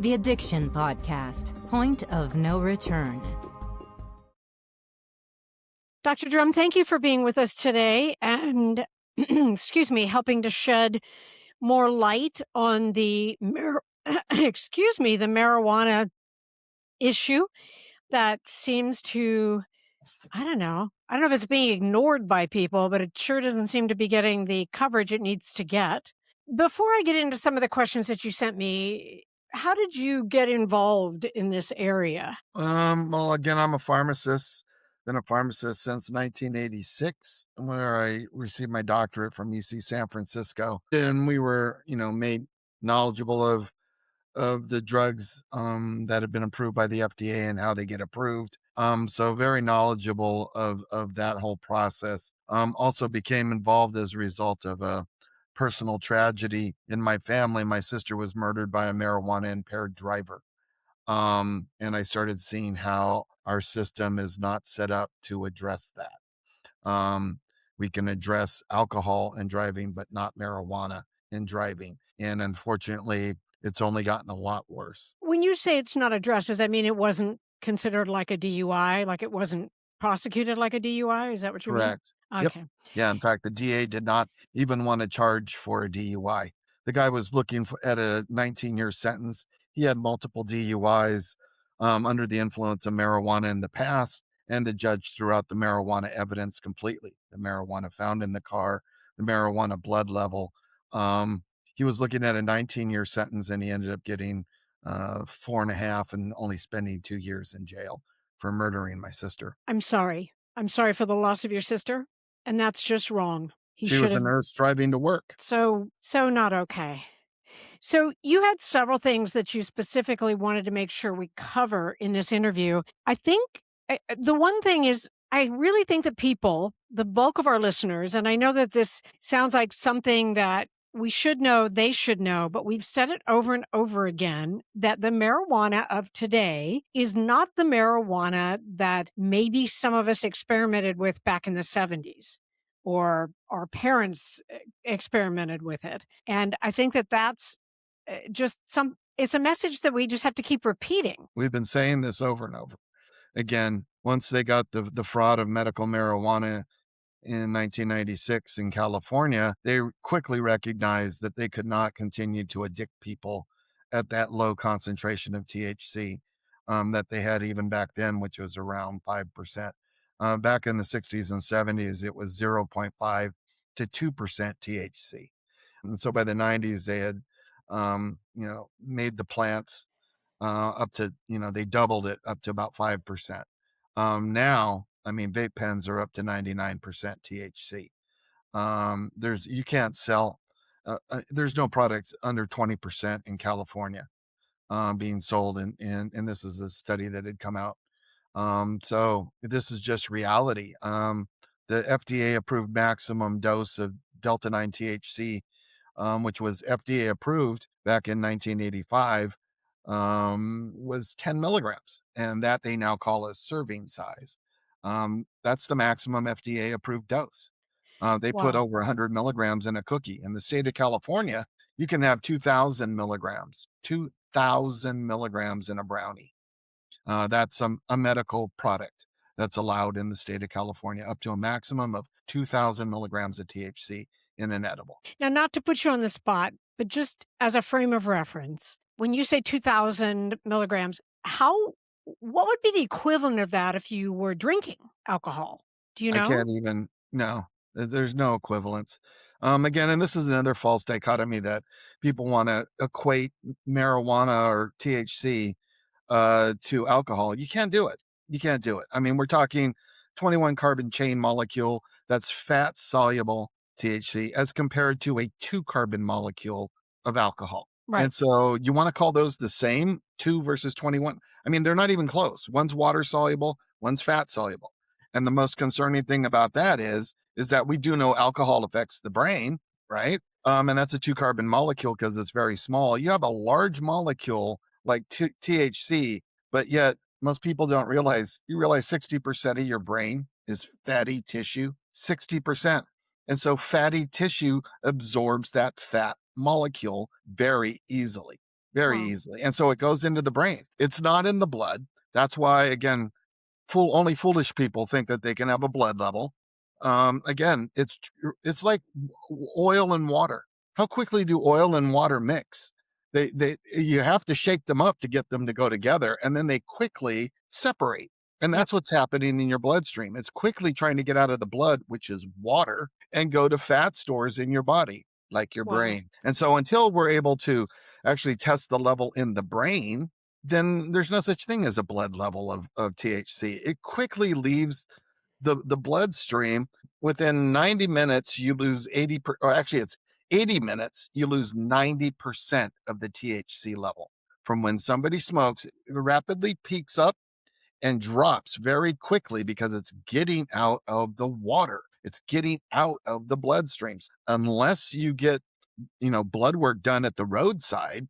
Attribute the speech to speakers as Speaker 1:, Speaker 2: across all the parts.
Speaker 1: The Addiction Podcast, Point of No Return.
Speaker 2: Dr. Drum, thank you for being with us today and, helping to shed more light on the, the marijuana issue that seems to, I don't know if it's being ignored by people, but it sure doesn't seem to be getting the coverage it needs to get. Before I get into some of the questions that you sent me, how did you get involved in this area?
Speaker 3: Well, again, I'm a pharmacist. Been a pharmacist since 1986, where I received my doctorate from UC San Francisco. And we were, made knowledgeable of the drugs that have been approved by the FDA and how they get approved. So very knowledgeable of that whole process. Also became involved as a result of a personal tragedy in my family. My sister was murdered by a marijuana impaired driver. And I started seeing how our system is not set up to address that. We can address alcohol and driving, but not marijuana in driving. And unfortunately, it's only gotten a lot worse.
Speaker 2: When you say it's not addressed, does that mean it wasn't considered like a DUI, like it wasn't prosecuted like a DUI? Is that what you mean?
Speaker 3: Correct.
Speaker 2: Okay.
Speaker 3: Yep. Yeah. In fact, the DA did not even want to charge for a DUI. The guy was looking at a 19-year sentence. He had multiple DUIs under the influence of marijuana in the past, and the judge threw out the marijuana evidence completely. The marijuana found in the car, the marijuana blood level. He was looking at a 19-year sentence, and he ended up getting 4.5 and only spending 2 years in jail for murdering my sister.
Speaker 2: I'm sorry. I'm sorry for the loss of your sister, and that's just wrong.
Speaker 3: She was a nurse driving to work.
Speaker 2: So not okay. So you had several things that you specifically wanted to make sure we cover in this interview. I think the one thing is, I really think that people, the bulk of our listeners, and I know that this sounds like something that we should know, they should know, but we've said it over and over again, that the marijuana of today is not the marijuana that maybe some of us experimented with back in the 70s, or our parents experimented with it. And I think that that's it's a message that we just have to keep repeating.
Speaker 3: We've been saying this over and over. Again, once they got the fraud of medical marijuana in 1996 in California, they quickly recognized that they could not continue to addict people at that low concentration of THC that they had even back then, which was around 5%. Back in the 60s and 70s, it was 0.5 to 2% THC. And so by the 90s, they had, made the plants up to, they doubled it up to about 5%. Now, vape pens are up to 99% THC. You can't sell, there's no products under 20% in California being sold. And this is a study that had come out. So this is just reality. The FDA approved maximum dose of Delta 9 THC, which was FDA approved back in 1985, was 10 milligrams, and that they now call a serving size. That's the maximum FDA approved dose. They put over 100 milligrams in a cookie. In the state of California, you can have 2,000 milligrams in a brownie. That's a medical product that's allowed in the state of California, up to a maximum of 2,000 milligrams of THC in an edible.
Speaker 2: Now, not to put you on the spot, but just as a frame of reference, when you say 2,000 milligrams, what would be the equivalent of that if you were drinking alcohol? Do you know?
Speaker 3: I can't even, no, there's no equivalence. Again, and this is another false dichotomy that people want to equate marijuana or THC to alcohol. You can't do it. We're talking 21 carbon chain molecule that's fat soluble THC as compared to a 2 carbon molecule of alcohol.
Speaker 2: Right.
Speaker 3: And so you want to call those the same, 2 versus 21? They're not even close. One's water soluble, one's fat soluble. And the most concerning thing about that is that we do know alcohol affects the brain, right? And that's a 2 carbon molecule because it's very small. You have a large molecule like THC, but yet most people don't realize, 60% of your brain is fatty tissue, 60%. And so fatty tissue absorbs that fat molecule very easily. very
Speaker 2: Wow.
Speaker 3: easily. And so it goes into the brain. It's not in the blood. That's why, again, only foolish people think that they can have a blood level. Again, it's like oil and water. How quickly do oil and water mix? You have to shake them up to get them to go together, and then they quickly separate. And
Speaker 2: Yep.
Speaker 3: that's what's happening in your bloodstream. It's quickly trying to get out of the blood, which is water, and go to fat stores in your body, like your
Speaker 2: Wow.
Speaker 3: brain. And so until we're able to actually test the level in the brain, then there's no such thing as a blood level of THC. It quickly leaves the bloodstream. Within 90 minutes, you lose or actually it's 80 minutes, you lose 90% of the THC level. From when somebody smokes, it rapidly peaks up and drops very quickly because it's getting out of the water. It's getting out of the bloodstreams. Unless you get, blood work done at the roadside,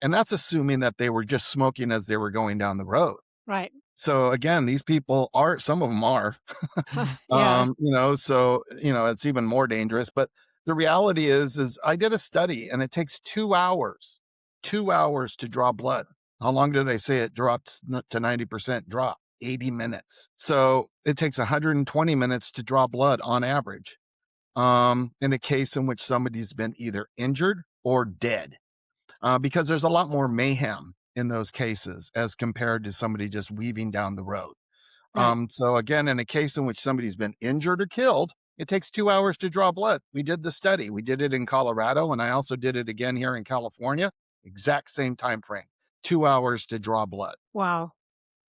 Speaker 3: and that's assuming that they were just smoking as they were going down the road.
Speaker 2: Right.
Speaker 3: So again, these people some of them are,
Speaker 2: Yeah.
Speaker 3: so, it's even more dangerous. But the reality is I did a study and it takes 2 hours to draw blood. How long did I say it dropped to 90% drop? 80 minutes. So it takes 120 minutes to draw blood on average. In a case in which somebody's been either injured or dead, because there's a lot more mayhem in those cases as compared to somebody just weaving down the road.
Speaker 2: Right.
Speaker 3: So again, in a case in which somebody's been injured or killed, it takes 2 hours to draw blood. We did the study. We did it in Colorado, and I also did it again here in California. Exact same time frame, 2 hours to draw blood.
Speaker 2: Wow.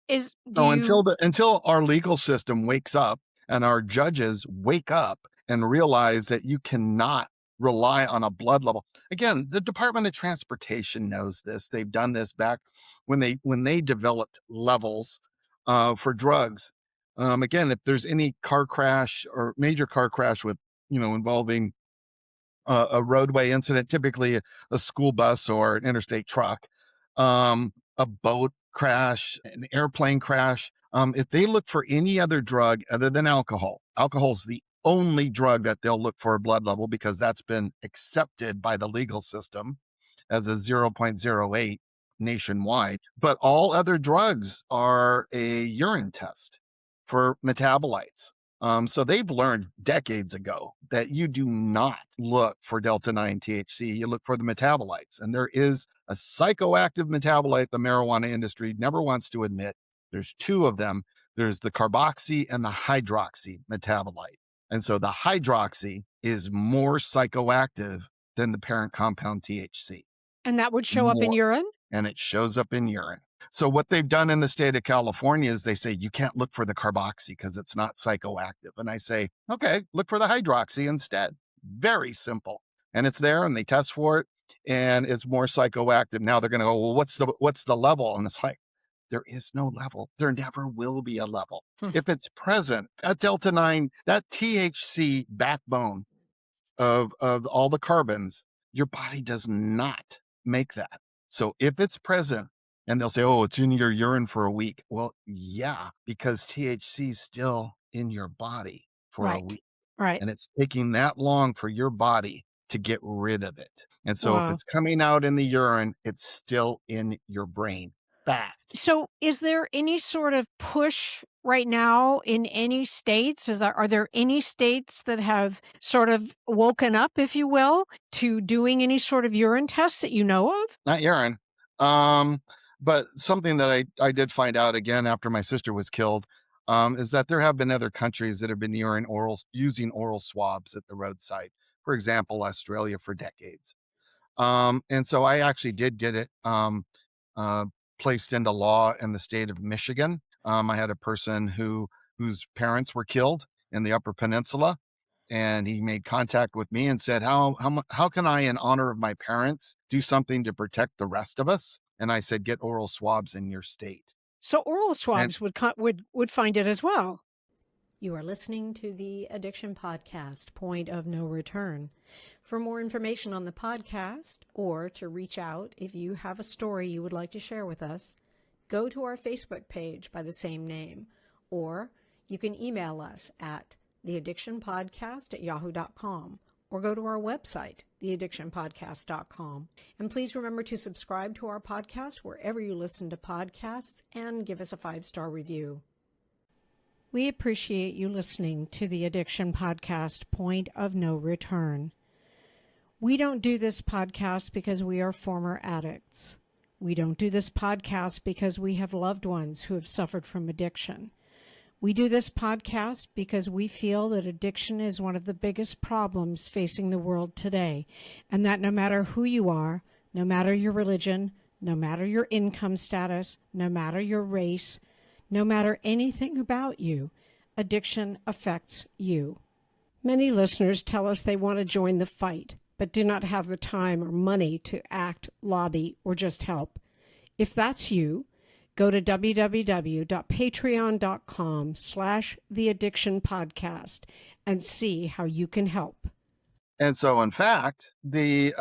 Speaker 2: Do
Speaker 3: So
Speaker 2: you,
Speaker 3: until our legal system wakes up and our judges wake up and realize that you cannot rely on a blood level. Again, the Department of Transportation knows this. They've done this back when they developed levels for drugs. Again, if there's any car crash or major car crash with involving a roadway incident, typically a school bus or an interstate truck, a boat crash, an airplane crash. If they look for any other drug other than alcohol is the only drug that they'll look for a blood level because that's been accepted by the legal system as a 0.08 nationwide. But all other drugs are a urine test for metabolites. So they've learned decades ago that you do not look for Delta 9 THC, you look for the metabolites. And there is a psychoactive metabolite the marijuana industry never wants to admit. There's two of them. There's the carboxy and the hydroxy metabolite. And so the hydroxy is more psychoactive than the parent compound THC.
Speaker 2: and that would show up in
Speaker 3: More.
Speaker 2: urine?
Speaker 3: And it shows up in urine. So what they've done in the state of California is they say, you can't look for the carboxy because it's not psychoactive. And I say, okay, look for the hydroxy instead. Very simple. And it's there and they test for it and it's more psychoactive. Now they're going to go, well, what's the level? And it's like, there is no level. There never will be a level. If it's present, that Delta 9, that THC backbone of all the carbons, your body does not make that. So if it's present, and they'll say, oh, it's in your urine for a week. Well, yeah, because THC is still in your body for a
Speaker 2: Right.
Speaker 3: week.
Speaker 2: Right.
Speaker 3: And it's taking that long for your body to get rid of it. And so if
Speaker 2: Wow.
Speaker 3: it's coming out in the urine, it's still in your brain. Fact.
Speaker 2: So is there any sort of push right now in any states? Are there any states that have sort of woken up, if you will, to doing any sort of urine tests that you know of?
Speaker 3: Not urine. But something that I did find out again after my sister was killed is that there have been other countries that have been using oral swabs at the roadside. For example, Australia for decades. And so I actually did get it uh, placed into law in the state of Michigan. I had a person whose parents were killed in the Upper Peninsula, and he made contact with me and said, how can I, in honor of my parents, do something to protect the rest of us? And I said, get oral swabs in your state.
Speaker 2: So oral
Speaker 3: And
Speaker 2: swabs would find it as well.
Speaker 4: You are listening to the Addiction Podcast, Point of No Return. For more information on the podcast or to reach out if you have a story you would like to share with us, go to our Facebook page by the same name, or you can email us at theaddictionpodcast@yahoo.com or go to our website, theaddictionpodcast.com. And please remember to subscribe to our podcast wherever you listen to podcasts and give us a 5-star review. We appreciate you listening to the Addiction Podcast, Point of No Return. We don't do this podcast because we are former addicts. We don't do this podcast because we have loved ones who have suffered from addiction. We do this podcast because we feel that addiction is one of the biggest problems facing the world today, and that no matter who you are, no matter your religion, no matter your income status, no matter your race, no matter anything about you, addiction affects you. Many listeners tell us they want to join the fight, but do not have the time or money to act, lobby, or just help. If that's you, go to www.patreon.com/theaddictionpodcast and see how you can help.
Speaker 3: And so, in fact, the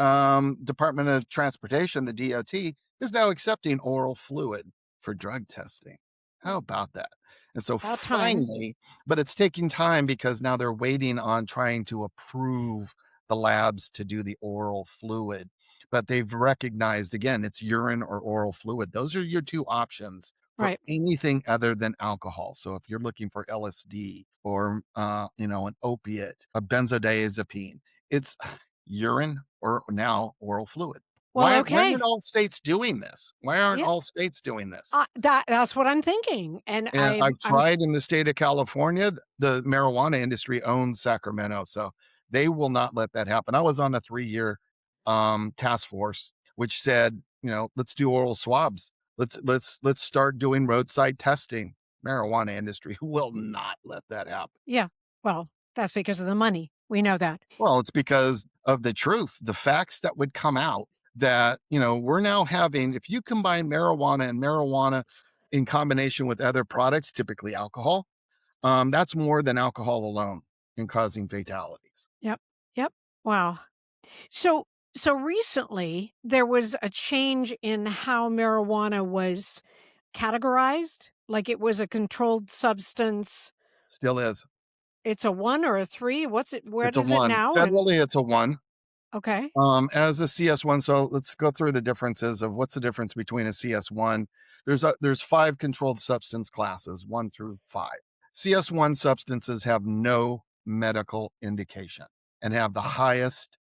Speaker 3: Department of Transportation, the DOT, is now accepting oral fluid for drug testing. How about that? And so
Speaker 2: About time.
Speaker 3: finally, but it's taking time because now they're waiting on trying to approve the labs to do the oral fluid. But they've recognized, again, it's urine or oral fluid. Those are your two options for
Speaker 2: Right.
Speaker 3: anything other than alcohol. So if you're looking for LSD or, an opiate, a benzodiazepine, it's urine or now oral fluid.
Speaker 2: Well,
Speaker 3: Why
Speaker 2: okay.
Speaker 3: aren't all states doing this? Why aren't
Speaker 2: Yeah.
Speaker 3: all states doing this?
Speaker 2: That's what I'm thinking. And
Speaker 3: And I've
Speaker 2: I'm
Speaker 3: tried in the state of California, the marijuana industry owns Sacramento, so they will not let that happen. I was on a 3-year task force, which said, let's do oral swabs. Let's start doing roadside testing. Marijuana industry will not let that happen.
Speaker 2: yeah. Well, that's because of the money. We know that.
Speaker 3: Well, it's because of the truth, the facts that would come out that, we're now having, if you combine marijuana and marijuana in combination with other products, typically alcohol, that's more than alcohol alone in causing fatalities.
Speaker 2: Yep. Wow. So recently there was a change in how marijuana was categorized. Like it was a controlled substance.
Speaker 3: Still is.
Speaker 2: It's a 1 or a 3. Where
Speaker 3: It's a
Speaker 2: is it
Speaker 3: 1.
Speaker 2: now?
Speaker 3: Federally, it's a 1.
Speaker 2: Okay.
Speaker 3: As a CS1, so let's go through the differences of what's the difference between a CS1. There's 5 controlled substance classes, 1 through 5. CS1 substances have no medical indication and have the highest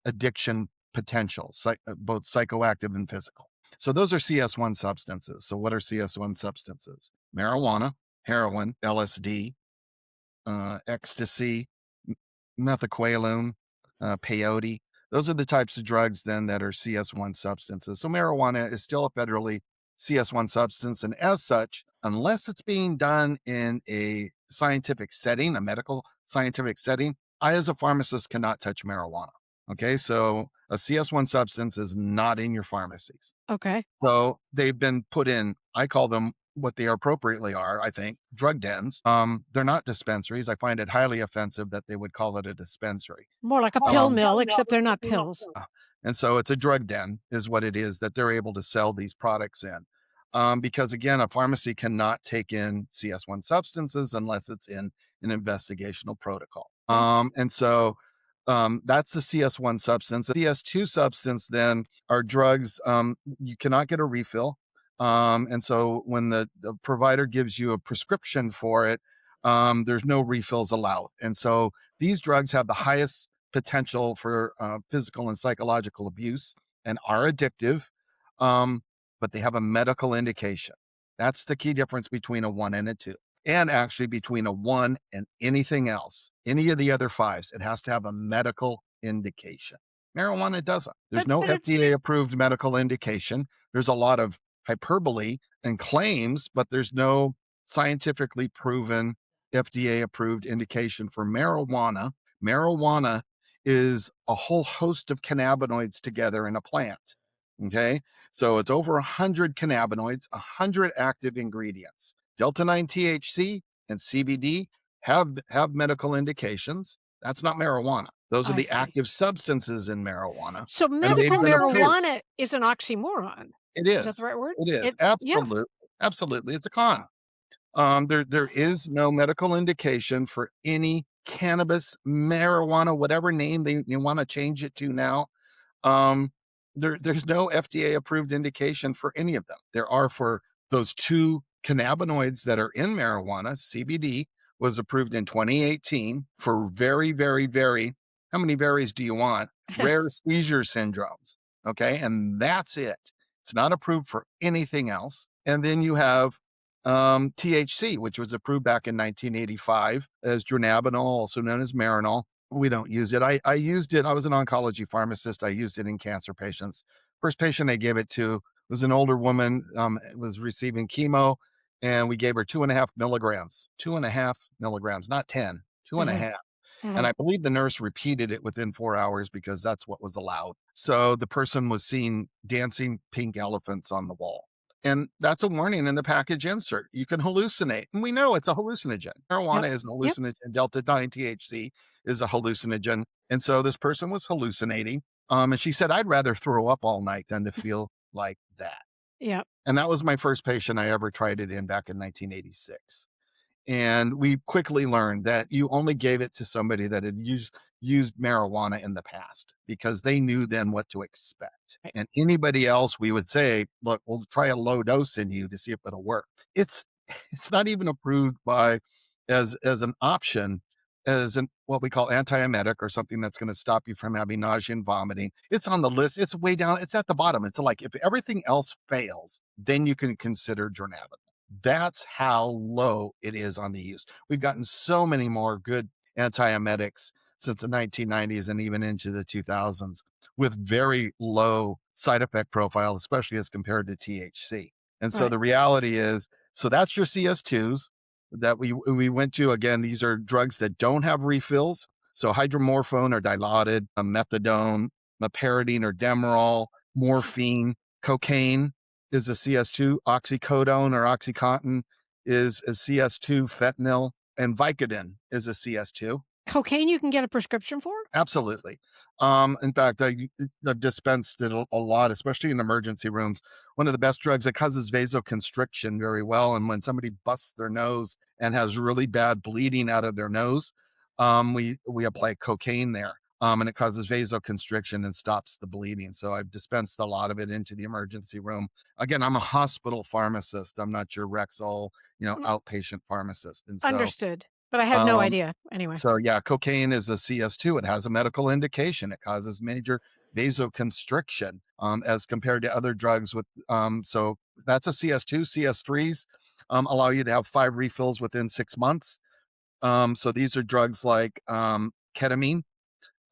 Speaker 3: addiction potential, both psychoactive and physical. So those are CS1 substances. So what are CS1 substances? Marijuana, heroin, LSD, ecstasy, methaqualone, peyote. Those are the types of drugs then that are CS1 substances. So marijuana is still a federally CS1 substance. And as such, unless it's being done in a scientific setting, a medical scientific setting, I as a pharmacist cannot touch marijuana. Okay, so a CS1 substance is not in your pharmacies.
Speaker 2: Okay.
Speaker 3: So they've been put in, I call them what they appropriately are, I think, drug dens. They're not dispensaries. I find it highly offensive that they would call it a dispensary.
Speaker 2: More like a pill mill, except they're not pills.
Speaker 3: And so it's a drug den is what it is that they're able to sell these products in. Because again, a pharmacy cannot take in CS1 substances unless it's in an investigational protocol. And so that's the CS1 substance. The CS2 substance then are drugs. You cannot get a refill. And so when the provider gives you a prescription for it, there's no refills allowed. And so these drugs have the highest potential for physical and psychological abuse and are addictive, but they have a medical indication. That's the key difference between a 1 and a 2. And actually between a 1 and anything else, any of the other 5s, it has to have a medical indication. Marijuana doesn't. There's no FDA approved medical indication. There's a lot of hyperbole and claims, but there's no scientifically proven FDA approved indication for marijuana. Marijuana is a whole host of cannabinoids together in a plant. Okay. So it's over 100 cannabinoids, 100 active ingredients. Delta 9 THC and CBD have medical indications. That's not marijuana. Those are the active substances in marijuana.
Speaker 2: So medical marijuana is an oxymoron.
Speaker 3: It is.
Speaker 2: Is that the right word?
Speaker 3: It is. Absolutely. Yeah. Absolutely. It's a con. There is no medical indication for any cannabis, marijuana, whatever name they want to change it to now, um, there's no FDA approved indication for any of them. There are for those two cannabinoids that are in marijuana. CBD was approved in 2018 for very, very, very, how many varies do you want? Rare seizure syndromes. Okay. And that's it. It's not approved for anything else. And then you have THC, which was approved back in 1985 as dronabinol, also known as Marinol. We don't use it. I used it. I was an oncology pharmacist. I used it in cancer patients. First patient I gave it to was an older woman, was receiving chemo, and we gave her 2.5 milligrams, 2.5 milligrams, not 10, two and a
Speaker 2: Mhm.
Speaker 3: half. And
Speaker 2: Mhm.
Speaker 3: I believe the nurse repeated it within 4 hours because that's what was allowed. So the person was seeing dancing pink elephants on the wall. And that's a warning in the package insert. You can hallucinate. And we know it's a hallucinogen.
Speaker 2: Yep.
Speaker 3: Marijuana is a
Speaker 2: Yep.
Speaker 3: hallucinogen. Delta 9 THC is a hallucinogen. And so this person was hallucinating. And she said, I'd rather throw up all night than to feel like that.
Speaker 2: Yep.
Speaker 3: And that was my first patient I ever tried it in back in 1986. And we quickly learned that you only gave it to somebody that had used marijuana in the past because they knew then what to expect.
Speaker 2: Right.
Speaker 3: And anybody else, we would say, look, we'll try a low dose in you to see if it'll work. It's it's not even approved by as an option as an what we call antiemetic or something that's going to stop you from having nausea and vomiting. It's on the list. It's way down. It's at the bottom. It's like if everything else fails, then you can consider dronabinol. That's how low it is on the use. We've gotten so many more good antiemetics since the 1990s and even into the 2000s with very low side effect profile, especially as compared to THC. And so
Speaker 2: Right.
Speaker 3: the reality is, so that's your CS2s that we went to. Again, these are drugs that don't have refills. So hydromorphone or dilaudid, methadone, meperidine or Demerol, morphine, cocaine is a CS2, oxycodone or OxyContin is a CS2, fentanyl, and Vicodin is a CS2.
Speaker 2: Cocaine you can get a prescription for?
Speaker 3: Absolutely. In fact, I've dispensed it a lot, especially in emergency rooms. One of the best drugs that causes vasoconstriction very well. And when somebody busts their nose and has really bad bleeding out of their nose, we apply cocaine there. And it causes vasoconstriction and stops the bleeding. So I've dispensed a lot of it into the emergency room. Again, I'm a hospital pharmacist. I'm not your Rexall,
Speaker 2: Mm,
Speaker 3: outpatient pharmacist. And
Speaker 2: understood. But I had no
Speaker 3: um,
Speaker 2: idea. Anyway.
Speaker 3: so yeah, cocaine is a CS2. It has a medical indication. It causes major vasoconstriction as compared to other drugs with so that's a CS2. CS3s allow you to have 5 refills within 6 months. So these are drugs like ketamine,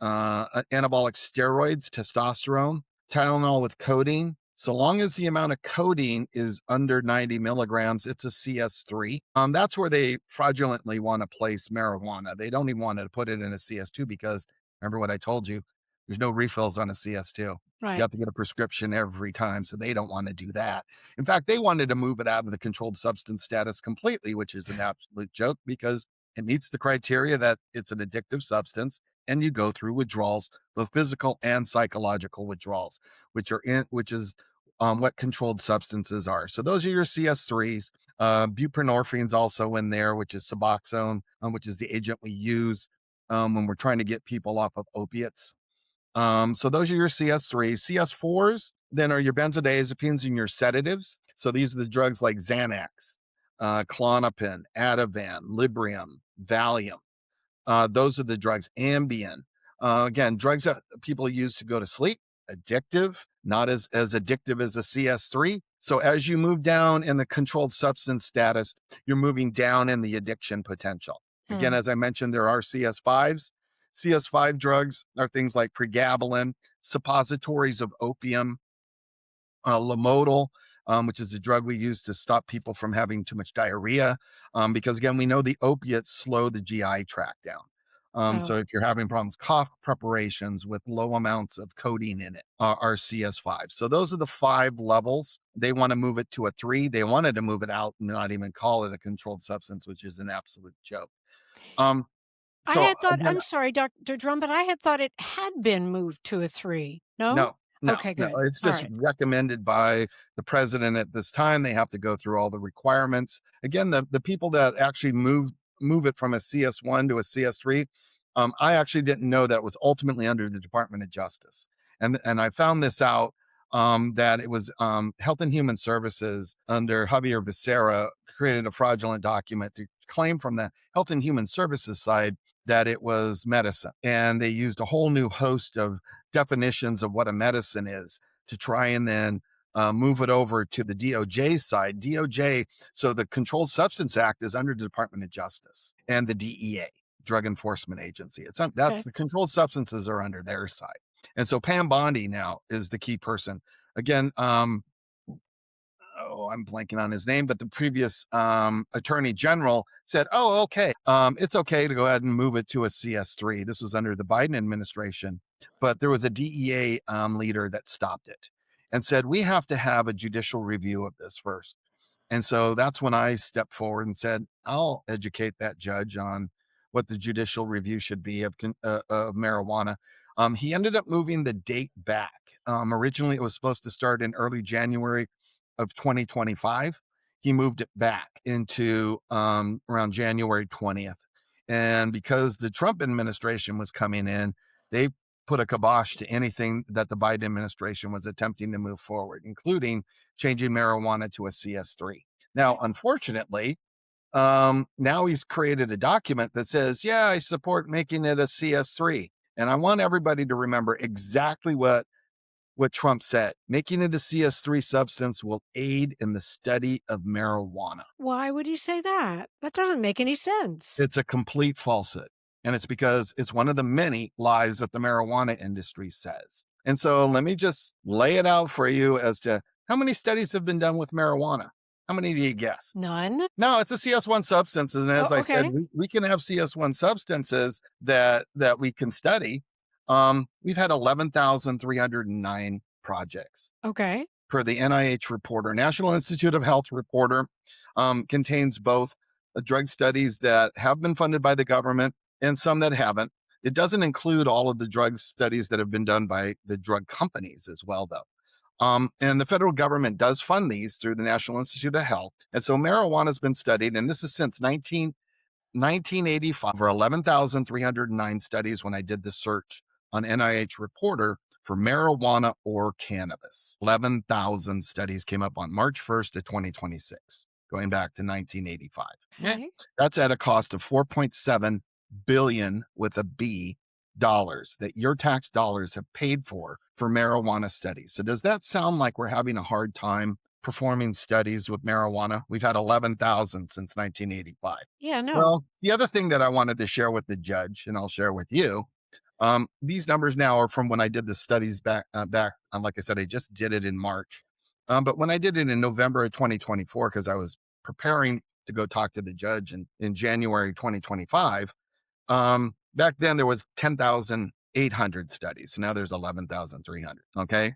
Speaker 3: anabolic steroids, testosterone, Tylenol with codeine. So long as the amount of codeine is under 90 milligrams, it's a CS3. That's where they fraudulently want to place marijuana. They don't even want to put it in a CS2 because remember what I told you, there's no refills on a CS2. You
Speaker 2: Right.
Speaker 3: have to get a prescription every time. So they don't want to do that. In fact, they wanted to move it out of the controlled substance status completely, which is an absolute joke because it meets the criteria that it's an addictive substance and you go through withdrawals, both physical and psychological withdrawals, which is what controlled substances are. So those are your CS3s. Buprenorphine's also in there, which is Suboxone, which is the agent we use when we're trying to get people off of opiates. So those are your CS3s. CS4s then are your benzodiazepines and your sedatives. So these are the drugs like Xanax, Klonopin, Ativan, Librium, Valium. Those are the drugs. Ambien. Again, drugs that people use to go to sleep. Addictive, not as addictive as a CS3. So as you move down in the controlled substance status, you're moving down in the addiction potential. Again,
Speaker 2: Hmm.
Speaker 3: as I mentioned, there are CS5s. CS5 drugs are things like pregabalin, suppositories of opium, Lamodal, which is a drug we use to stop people from having too much diarrhea, because again, we know the opiates slow the GI tract down. So
Speaker 2: Oh.
Speaker 3: if you're having problems, cough preparations with low amounts of codeine in it are CS5. So those are the 5 levels. They want to move it to a 3. They wanted to move it out and not even call it a controlled substance, which is an absolute joke. Um,
Speaker 2: I
Speaker 3: so
Speaker 2: had thought
Speaker 3: again,
Speaker 2: I'm sorry, Doctor Drum, but I had thought it had been moved to a 3. No?
Speaker 3: no, no,
Speaker 2: Okay,
Speaker 3: no.
Speaker 2: good.
Speaker 3: It's just
Speaker 2: Alright.
Speaker 3: recommended by the president at this time. They have to go through all the requirements. Again, the people that actually moved move it from a CS1 to a CS3. I actually didn't know that it was ultimately under the Department of Justice. And I found this out that it was Health and Human Services under Javier Becerra created a fraudulent document to claim from the Health and Human Services side that it was medicine. And they used a whole new host of definitions of what a medicine is to try and then move it over to the DOJ side. DOJ, so the Controlled Substance Act is under the Department of Justice and the DEA, Drug Enforcement Agency. That's the controlled substances are under their side. And so Pam Bondi now is the key person. Again, I'm blanking on his name, but the previous attorney general said, oh, okay, it's okay to go ahead and move it to a CS3. This was under the Biden administration, but there was a DEA leader that stopped it and said, we have to have a judicial review of this first. And so that's when I stepped forward and said, I'll educate that judge on what the judicial review should be of marijuana. He ended up moving the date back. Originally, it was supposed to start in early January of 2025. He moved it back into around January 20th. And because the Trump administration was coming in, they put a kibosh to anything that the Biden administration was attempting to move forward, including changing marijuana to a CS3. Now, unfortunately, now he's created a document that says, yeah, I support making it a CS3. And I want everybody to remember exactly what Trump said. Making it a CS3 substance will aid in the study of marijuana.
Speaker 2: Why would you say that? That doesn't make any sense.
Speaker 3: It's a complete falsehood. And it's because it's one of the many lies that the marijuana industry says. And so let me just lay it out for you as to how many studies have been done with marijuana. How many do you guess?
Speaker 2: None.
Speaker 3: No, it's a CS1 substance. And as I said, we can have CS1 substances that we can study. We've had 11,309 projects.
Speaker 2: Okay.
Speaker 3: Per the NIH reporter, National Institute of Health reporter, contains both drug studies that have been funded by the government and some that haven't. It doesn't include all of the drug studies that have been done by the drug companies as well, though. And the federal government does fund these through the National Institute of Health. And so marijuana has been studied, and this is since 1985, over 11,309 studies when I did the search on NIH Reporter for marijuana or cannabis. 11,000 studies came up on March 1st of 2026, going back to 1985.
Speaker 2: Okay.
Speaker 3: That's at a cost of $4.7 billion with a B dollars that your tax dollars have paid for marijuana studies. So does that sound like we're having a hard time performing studies with marijuana? We've had 11,000 since 1985.
Speaker 2: Yeah, no.
Speaker 3: Well, the other thing that I wanted to share with the judge, and I'll share with you, these numbers now are from when I did the studies back. Like I said, I just did it in March. But when I did it in November of 2024, because I was preparing to go talk to the judge in January 2025, back then there was 10,800 studies. So now there's 11,300. Okay.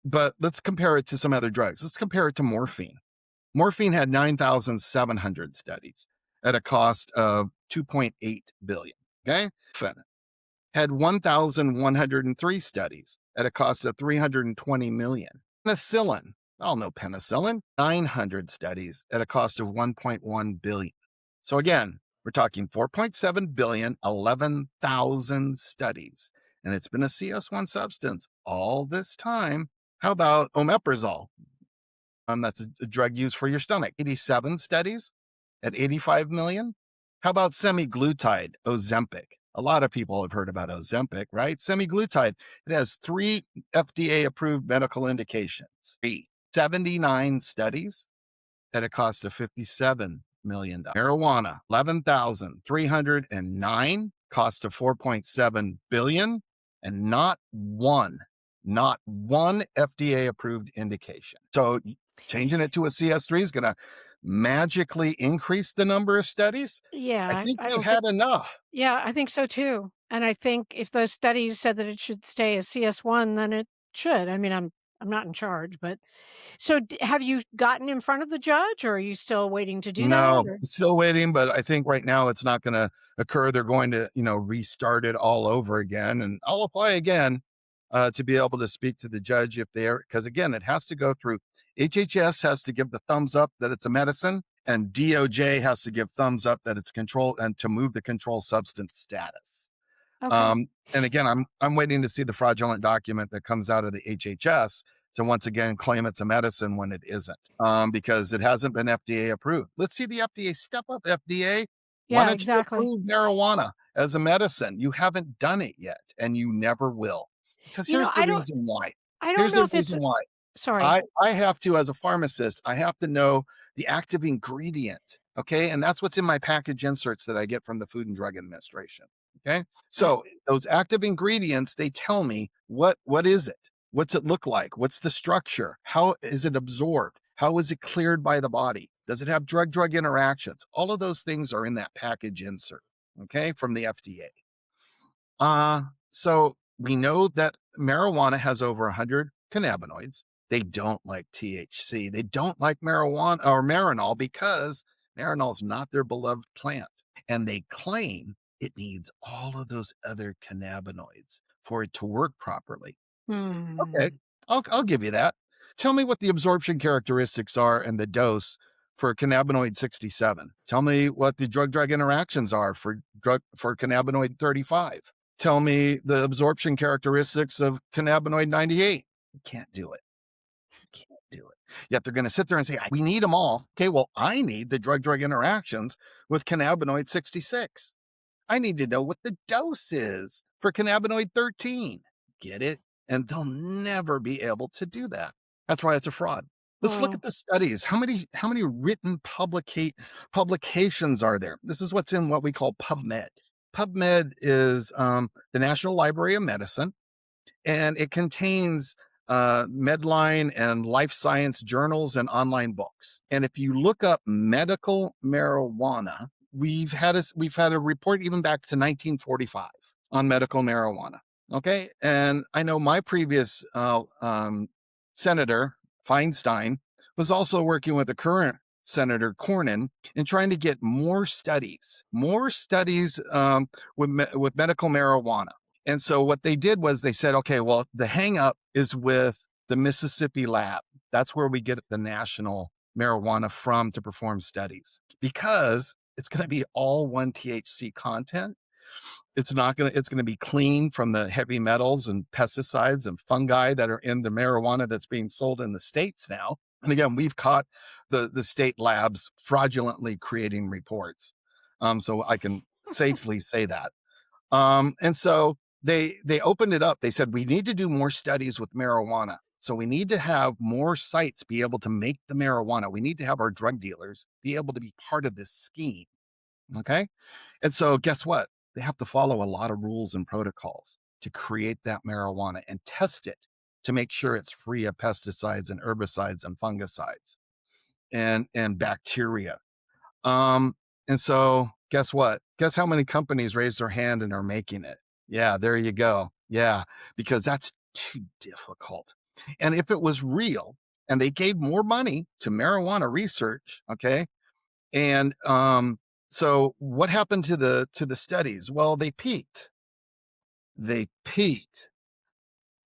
Speaker 3: But let's compare it to some other drugs. Let's compare it to morphine. Morphine had 9,700 studies at a cost of $2.8 billion. Okay. Fentanyl had 1,103 studies at a cost of $320 million. Penicillin, I'll know penicillin, 900 studies at a cost of $1.1 billion. So again, we're talking 4.7 billion, 11,000 studies, and it's been a CS1 substance all this time. How about omeprazole? That's a drug used for your stomach. 87 studies at 85 million. How about semaglutide, Ozempic? A lot of people have heard about Ozempic, right? Semaglutide, it has 3 FDA-approved medical indications. 79 studies at a cost of $57 million. Marijuana, 11,309, cost of $4.7 billion, and not one FDA-approved indication. So changing it to a CS3 is going to magically increase the number of studies?
Speaker 2: Yeah.
Speaker 3: I think we've had enough.
Speaker 2: Yeah, I think so too. And I think if those studies said that it should stay as CS1, then it should. I mean, I'm not in charge, but so have you gotten in front of the judge, or are you still waiting to do that?
Speaker 3: No, still waiting, but I think right now it's not going to occur. They're going to, restart it all over again, and I'll apply again to be able to speak to the judge if they're, because again, it has to go through HHS has to give the thumbs up that it's a medicine, and DOJ has to give thumbs up that it's control and to move the controlled substance status.
Speaker 2: Okay.
Speaker 3: And again, I'm waiting to see the fraudulent document that comes out of the HHS to once again claim it's a medicine when it isn't, because it hasn't been FDA approved. Let's see the FDA step up. FDA, why
Speaker 2: Yeah,
Speaker 3: don't you
Speaker 2: exactly.
Speaker 3: approve marijuana as a medicine? You haven't done it yet, and you never will. Because
Speaker 2: You know,
Speaker 3: here's the reason why.
Speaker 2: I don't
Speaker 3: Here's
Speaker 2: know
Speaker 3: the
Speaker 2: if it's,
Speaker 3: reason why.
Speaker 2: sorry.
Speaker 3: I have to, as a pharmacist, I have to know the active ingredient. Okay. And that's what's in my package inserts that I get from the Food and Drug Administration. Okay. So those active ingredients, they tell me what is it? What's it look like? What's the structure? How is it absorbed? How is it cleared by the body? Does it have drug-drug interactions? All of those things are in that package insert, okay, from the FDA. So we know that marijuana has over 100 cannabinoids. They don't like THC. They don't like marijuana or marinol because marinol is not their beloved plant. And they claim it needs all of those other cannabinoids for it to work properly. Okay, I'll give you that. Tell me what the absorption characteristics are and the dose for cannabinoid 67. Tell me what the drug-drug interactions are for cannabinoid 35. Tell me the absorption characteristics of cannabinoid 98. You can't do it. You can't do it. Yet they're going to sit there and say, we need them all. Okay, well, I need the drug-drug interactions with cannabinoid 66. I need to know what the dose is for cannabinoid 13. Get it? And they'll never be able to do that. That's why it's a fraud. Let's look at the studies. How many written publications are there? This is what's in what we call PubMed. PubMed is the National Library of Medicine, and it contains Medline and life science journals and online books. And if you look up medical marijuana, we've had a report even back to 1945 on medical marijuana. Okay, and I know my previous Senator Feinstein was also working with the current Senator Cornyn in trying to get more studies with medical marijuana. And so what they did was they said, okay, well, the hang up is with the Mississippi lab. That's where we get the national marijuana from to perform studies, because it's going to be all 1 THC content. It's going to be clean from the heavy metals and pesticides and fungi that are in the marijuana that's being sold in the States now. And again, we've caught the state labs fraudulently creating reports. So I can safely say that. And so they opened it up. They said, we need to do more studies with marijuana. So we need to have more sites be able to make the marijuana. We need to have our drug dealers be able to be part of this scheme. Okay. And so guess what? They have to follow a lot of rules and protocols to create that marijuana and test it to make sure it's free of pesticides and herbicides and fungicides and bacteria. And so guess what? Guess how many companies raised their hand and are making it? Yeah, there you go. Yeah, because that's too difficult. And if it was real and they gave more money to marijuana research, okay, and so what happened to the studies? Well, they peaked.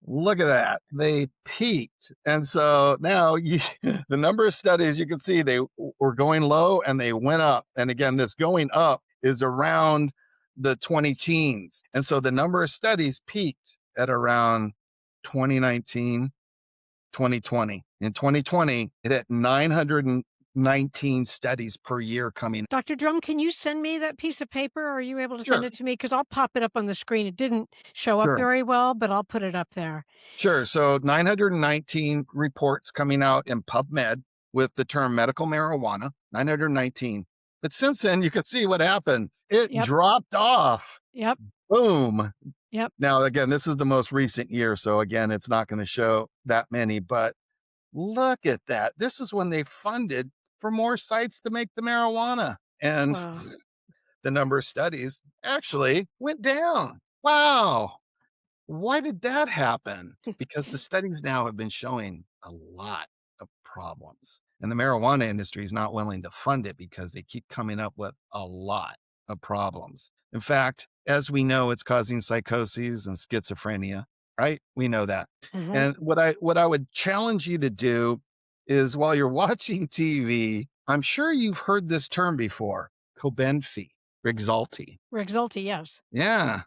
Speaker 3: Look at that. They peaked. And so now the number of studies, you can see they were going low and they went up. And again, this going up is around the 20 teens. And so the number of studies peaked at around 2019, 2020. In 2020, it had 919 studies per year coming.
Speaker 2: Dr. Drum, can you send me that piece of paper? Are you able to send
Speaker 3: Sure.
Speaker 2: it to me? Because I'll pop it up on the screen. It didn't show up
Speaker 3: Sure.
Speaker 2: very well, but I'll put it up there.
Speaker 3: Sure. So 919 reports coming out in PubMed with the term medical marijuana, 919. But since then, you can see what happened. It dropped off.
Speaker 2: Yep.
Speaker 3: Boom.
Speaker 2: Yep.
Speaker 3: Now, again, this is the most recent year. So again, it's not going to show that many, but look at that. This is when they funded for more sites to make the marijuana. And
Speaker 2: Wow.
Speaker 3: the number of studies actually went down. Wow. Why did that happen? Because the studies now have been showing a lot of problems. And the marijuana industry is not willing to fund it because they keep coming up with a lot of problems. In fact, as we know, it's causing psychoses and schizophrenia, right? We know that. And what I would challenge you to do is, while you're watching TV, I'm sure you've heard this term before, Cobenfy, Rexulti.
Speaker 2: Rexulti, yes.
Speaker 3: Yeah.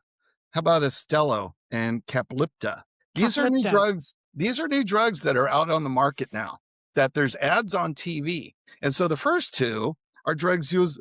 Speaker 3: How about Estelo and Caplypta? These are new
Speaker 2: Caplipta.
Speaker 3: drugs. These are new drugs that are out on the market now, that there's ads on TV. And so the first two are drugs used,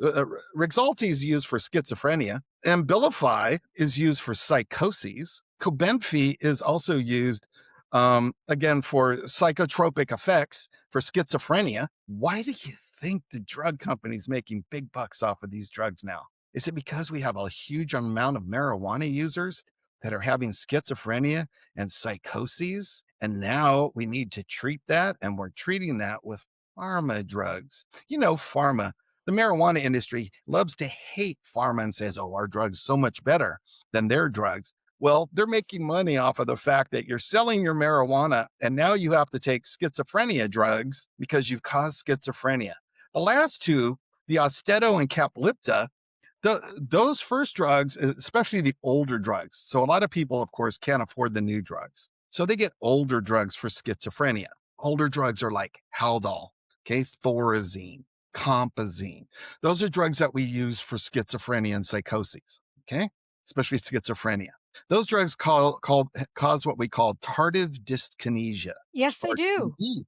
Speaker 3: Rexulti is used for schizophrenia, and Abilify is used for psychoses. Cobenfy is also used, again, for psychotropic effects for schizophrenia. Why do you think the drug company's making big bucks off of these drugs now? Is it because we have a huge amount of marijuana users that are having schizophrenia and psychoses? And now we need to treat that, and we're treating that with pharma drugs. You know, pharma, the marijuana industry loves to hate pharma and says, oh, our drug's so much better than their drugs. Well, they're making money off of the fact that you're selling your marijuana, and now you have to take schizophrenia drugs because you've caused schizophrenia. The last two, the Austedo and Caplypta, those first drugs, especially the older drugs. So a lot of people, of course, can't afford the new drugs. So they get older drugs for schizophrenia. Older drugs are like Haldol, okay, Thorazine, Compazine. Those are drugs that we use for schizophrenia and psychoses, okay, especially schizophrenia. Those drugs cause what we call tardive dyskinesia.
Speaker 2: Yes, they
Speaker 3: or
Speaker 2: do.
Speaker 3: TD.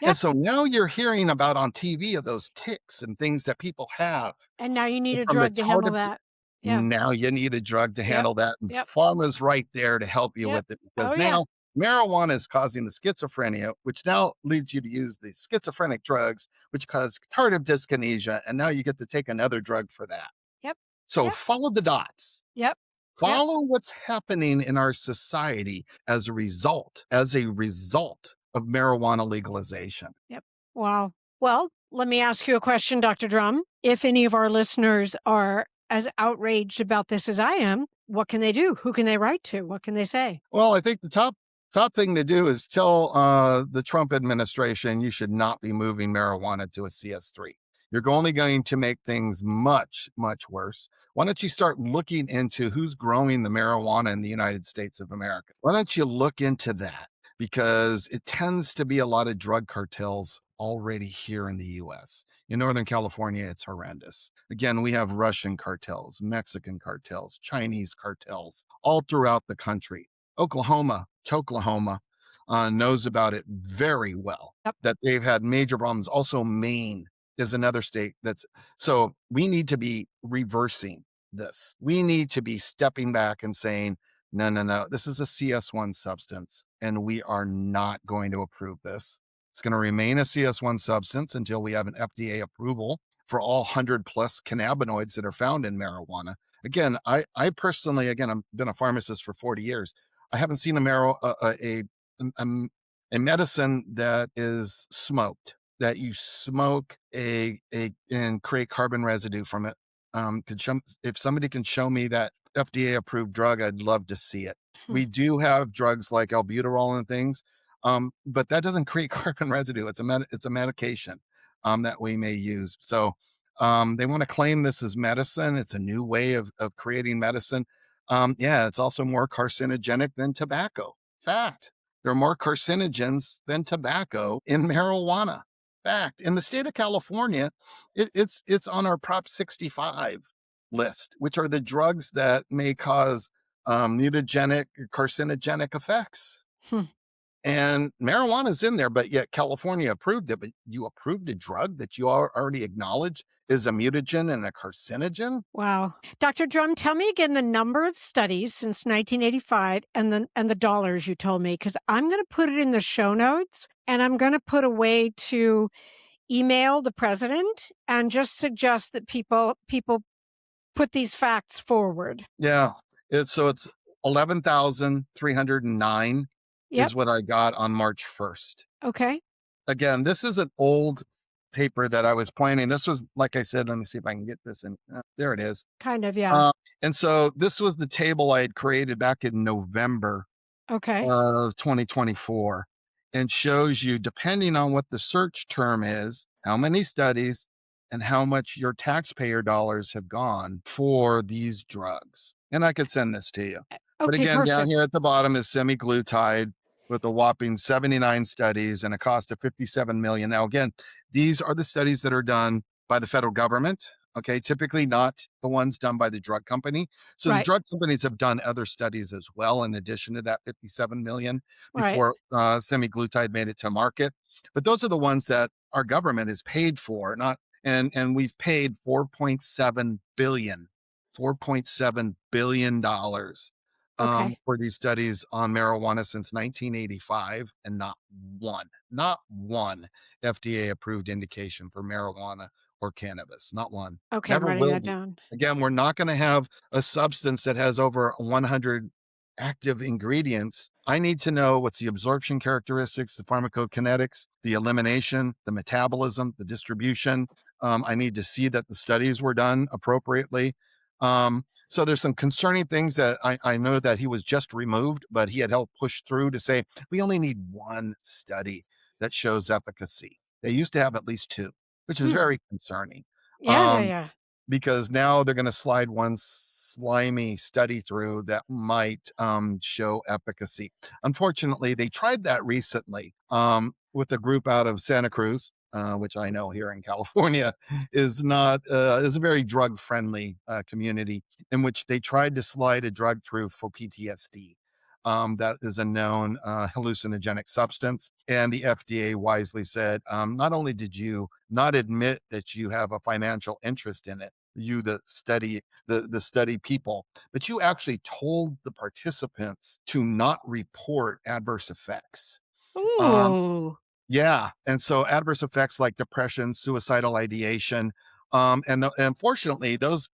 Speaker 2: Yep.
Speaker 3: And so now you're hearing about on TV of those tics and things that people have.
Speaker 2: And now you need a
Speaker 3: From the
Speaker 2: drug to handle
Speaker 3: tardive,
Speaker 2: that. Yeah.
Speaker 3: now you need a drug to
Speaker 2: Yep.
Speaker 3: handle that. And
Speaker 2: Yep.
Speaker 3: pharma's right there to help you
Speaker 2: Yep.
Speaker 3: with it, because
Speaker 2: Oh, yeah.
Speaker 3: now marijuana is causing the schizophrenia, which now leads you to use the schizophrenic drugs, which cause tardive dyskinesia. And now you get to take another drug for that.
Speaker 2: Yep.
Speaker 3: So
Speaker 2: Yep.
Speaker 3: follow the dots.
Speaker 2: Yep.
Speaker 3: Follow what's happening in our society as a result of marijuana legalization.
Speaker 2: Wow. Well, let me ask you a question, Dr. Drum. If any of our listeners are as outraged about this as I am, what can they do? Who can they write to? What can they say?
Speaker 3: Well, I think the top thing to do is tell the Trump administration you should not be moving marijuana to a CS3. You're only going to make things much, much worse. Why don't you start looking into who's growing the marijuana in the United States of America? Why don't you look into that? Because it tends to be a lot of drug cartels already here in the US. In Northern California, it's horrendous. Again, we have Russian cartels, Mexican cartels, Chinese cartels all throughout the country. Oklahoma knows about it very well,
Speaker 2: Yep.
Speaker 3: that they've had major problems. Also, Maine is another state so we need to be reversing this. We need to be stepping back and saying, no, this is a CS1 substance, and we are not going to approve this. It's going to remain a CS1 substance until we have an FDA approval for all 100 plus cannabinoids that are found in marijuana. Again, I personally, I've been a pharmacist for 40 years. I haven't seen a medicine that is smoked, that you smoke and create carbon residue from it. If somebody can show me that FDA approved drug, I'd love to see it. We do have drugs like albuterol and things, but that doesn't create carbon residue. It's a medication that we may use. So they want to claim this as medicine. It's a new way of creating medicine. It's also more carcinogenic than tobacco. Fact. There are more carcinogens than tobacco in marijuana. Fact. In the state of California, it's on our Prop 65 list, which are the drugs that may cause mutagenic, carcinogenic effects. And marijuana is in there, but yet California approved it. But you approved a drug that you already acknowledge is a mutagen and a carcinogen?
Speaker 2: Wow. Dr. Drum, tell me again the number of studies since 1985 and the dollars you told me, because I'm going to put it in the show notes, and I'm going to put a way to email the president and just suggest that people put these facts forward.
Speaker 3: Yeah. It's 11,309 is what I got on March 1st.
Speaker 2: Okay.
Speaker 3: Again, this is an old paper that I was planning. This was, like I said, let me see if I can get this in. There it is.
Speaker 2: Kind of, yeah.
Speaker 3: And so this was the table I had created back in November of 2024, and shows you, depending on what the search term is, how many studies and how much your taxpayer dollars have gone for these drugs. And I could send this to you. But again,
Speaker 2: perfect.
Speaker 3: down here at the bottom is semaglutide. with a whopping 79 studies and a cost of $57 million. Now, again, these are the studies that are done by the federal government. Okay, typically not the ones done by the drug company. So the
Speaker 2: Right.
Speaker 3: drug companies have done other studies as well, in addition to that 57 million
Speaker 2: Right.
Speaker 3: before semaglutide made it to market. But those are the ones that our government is paid for, not and we've paid 4.7 billion dollars
Speaker 2: Okay.
Speaker 3: for these studies on marijuana since 1985, and not one FDA approved indication for marijuana or cannabis. Not one.
Speaker 2: Okay. I'm
Speaker 3: Never
Speaker 2: writing
Speaker 3: will
Speaker 2: that
Speaker 3: be.
Speaker 2: down.
Speaker 3: Again, we're not going to have a substance that has over 100 active ingredients. I need to know what's the absorption characteristics, the pharmacokinetics, the elimination, the metabolism, the distribution. I need to see that the studies were done appropriately. So there's some concerning things that I know that he was just removed, but he had helped push through to say, we only need one study that shows efficacy. They used to have at least two, which is
Speaker 2: Hmm.
Speaker 3: very concerning.
Speaker 2: Yeah. Yeah.
Speaker 3: Um,
Speaker 2: Yeah.
Speaker 3: because now they're going to slide one slimy study through that might show efficacy. Unfortunately, they tried that recently with a group out of Santa Cruz, which I know here in California is not is a very drug friendly community, in which they tried to slide a drug through for PTSD. That is a known hallucinogenic substance. And the FDA wisely said, not only did you not admit that you have a financial interest in it, you the study people, but you actually told the participants to not report adverse effects. Um,
Speaker 2: Ooh.
Speaker 3: yeah, and so adverse effects like depression, suicidal ideation, unfortunately, those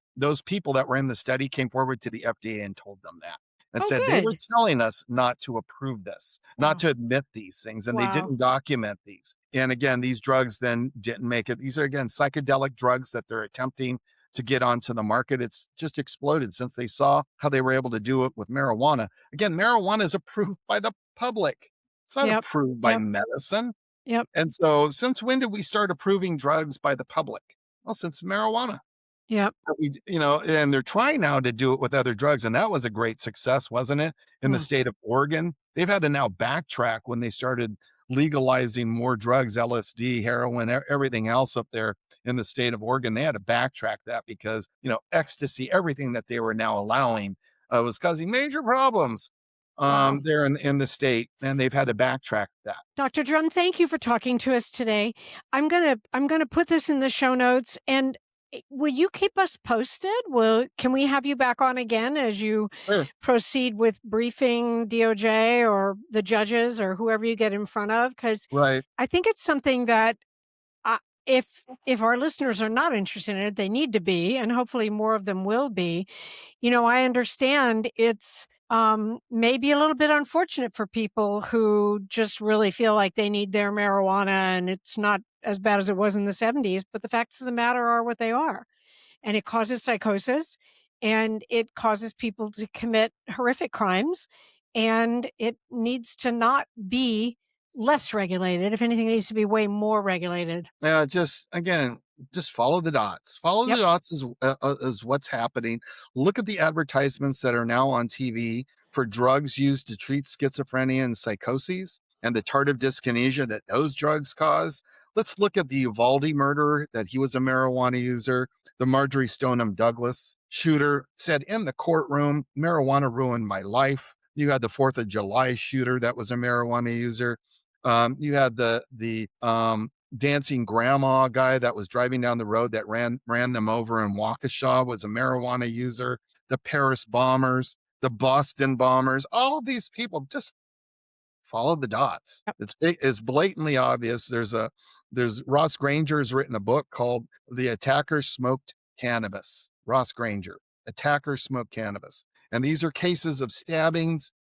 Speaker 3: people that were in the study came forward to the FDA and told them that, and
Speaker 2: Oh,
Speaker 3: said they were
Speaker 2: good.
Speaker 3: telling us not to approve this, not
Speaker 2: Wow.
Speaker 3: to admit these things, and they
Speaker 2: Wow.
Speaker 3: didn't document these. And again, these drugs then didn't make it. These are again psychedelic drugs that they're attempting to get onto the market. It's just exploded since they saw how they were able to do it with marijuana. Again, marijuana is approved by the public. It's not
Speaker 2: Yep.
Speaker 3: approved by
Speaker 2: Yep.
Speaker 3: medicine.
Speaker 2: Yep.
Speaker 3: And so, since when did we start approving drugs by the public? Well, since marijuana.
Speaker 2: Yep.
Speaker 3: And they're trying now to do it with other drugs. And that was a great success, wasn't it? In the
Speaker 2: Mm.
Speaker 3: state of Oregon, they've had to now backtrack when they started legalizing more drugs, LSD, heroin, everything else up there in the state of Oregon. They had to backtrack that because, ecstasy, everything that they were now allowing was causing major problems
Speaker 2: Wow.
Speaker 3: there in the state. And they've had to backtrack that.
Speaker 2: Dr. Drum, thank you for talking to us today. I'm gonna put this in the show notes, and will you keep us posted? Can we have you back on again as you
Speaker 3: Sure.
Speaker 2: proceed with briefing DOJ or the judges or whoever you get in front of? Because
Speaker 3: Right.
Speaker 2: I think it's something that if our listeners are not interested in it, they need to be, and hopefully more of them will be. I understand it's maybe a little bit unfortunate for people who just really feel like they need their marijuana and it's not as bad as it was in the 70s, but the facts of the matter are what they are. And it causes psychosis and it causes people to commit horrific crimes. And it needs to not be less regulated. If anything, it needs to be way more regulated.
Speaker 3: Yeah, just follow the dots. Follow the
Speaker 2: Yep.
Speaker 3: dots is what's happening. Look at the advertisements that are now on TV for drugs used to treat schizophrenia and psychoses and the tardive dyskinesia that those drugs cause. Let's look at the Uvalde murderer, that he was a marijuana user. The Marjorie Stoneham Douglas shooter said in the courtroom, marijuana ruined my life. You had the 4th of July shooter that was a marijuana user. You had the dancing grandma guy that was driving down the road that ran them over in Waukesha, was a marijuana user. The Paris bombers, the Boston bombers, all of these people, just follow the dots.
Speaker 2: Yep.
Speaker 3: It's blatantly obvious. There's Ross Granger's written a book called The Attacker Smoked Cannabis. Ross Granger, Attacker Smoked Cannabis. And these are cases of stabbings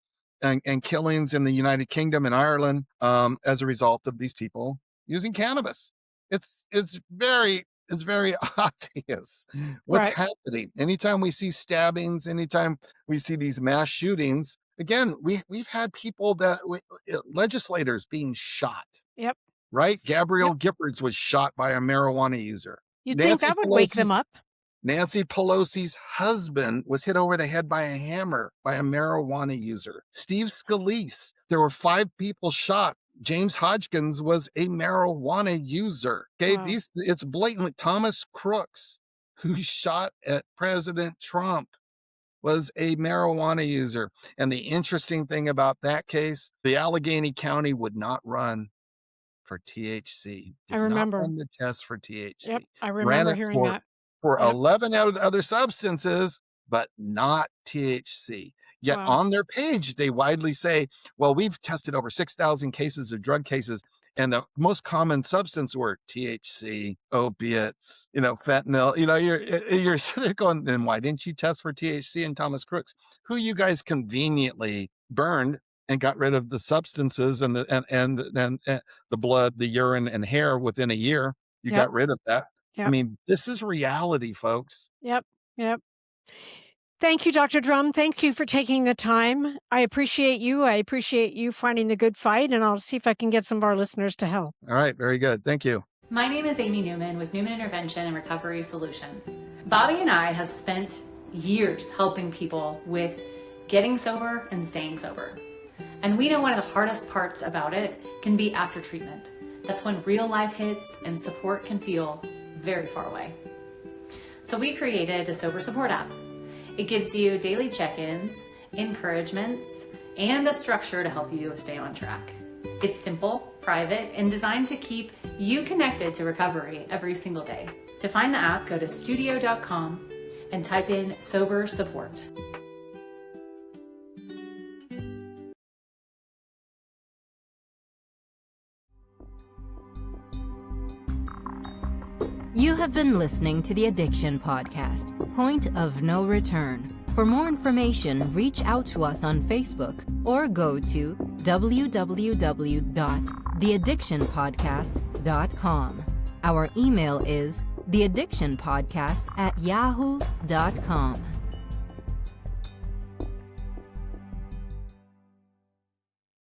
Speaker 3: and killings in the United Kingdom and Ireland as a result of these people using cannabis. It's very obvious what's
Speaker 2: Right.
Speaker 3: happening. Anytime we see stabbings, anytime we see these mass shootings, again, we've had people legislators being shot.
Speaker 2: Yep.
Speaker 3: Right? Gabrielle
Speaker 2: Yep.
Speaker 3: Giffords was shot by a marijuana user.
Speaker 2: You'd think that would wake them up.
Speaker 3: Nancy Pelosi's husband was hit over the head by a hammer by a marijuana user. Steve Scalise There were 5 people shot. James Hodgkins was a marijuana user. Okay,
Speaker 2: Wow.
Speaker 3: it's blatantly Thomas Crooks, who shot at President Trump, was a marijuana user. And the interesting thing about that case, the Allegheny County would not run for THC.
Speaker 2: I
Speaker 3: Did not
Speaker 2: remember.
Speaker 3: run the test for THC.
Speaker 2: Yep, I
Speaker 3: Ran
Speaker 2: remember
Speaker 3: it
Speaker 2: hearing that.
Speaker 3: for
Speaker 2: Yep.
Speaker 3: 11 out of the other substances, but not THC. Yet
Speaker 2: Wow.
Speaker 3: on their page, they widely say, well, we've tested over 6,000 cases of drug cases, and the most common substance were THC, opiates, fentanyl. You're sitting there going, then why didn't you test for THC and Thomas Crooks, who you guys conveniently burned and got rid of the substances and the blood, the urine, and hair within a year? You
Speaker 2: Yep.
Speaker 3: got rid of that.
Speaker 2: Yep.
Speaker 3: I mean, this is reality, folks.
Speaker 2: Yep. Thank you, Dr. Drum. Thank you for taking the time. I appreciate you. I appreciate you finding the good fight, and I'll see if I can get some of our listeners to help.
Speaker 3: All right. Very good. Thank you.
Speaker 5: My name is Amy Newman with Newman Intervention and Recovery Solutions. Bobby and I have spent years helping people with getting sober and staying sober. And we know one of the hardest parts about it can be after treatment. That's when real life hits and support can feel very far away. So we created the Sober Support app. It gives you daily check-ins, encouragements, and a structure to help you stay on track. It's simple, private, and designed to keep you connected to recovery every single day. To find the app, go to studio.com and type in Sober Support.
Speaker 1: You have been listening to the Addiction Podcast, Point of No Return. For more information, reach out to us on Facebook or go to www.theaddictionpodcast.com. Our email is theaddictionpodcast@yahoo.com.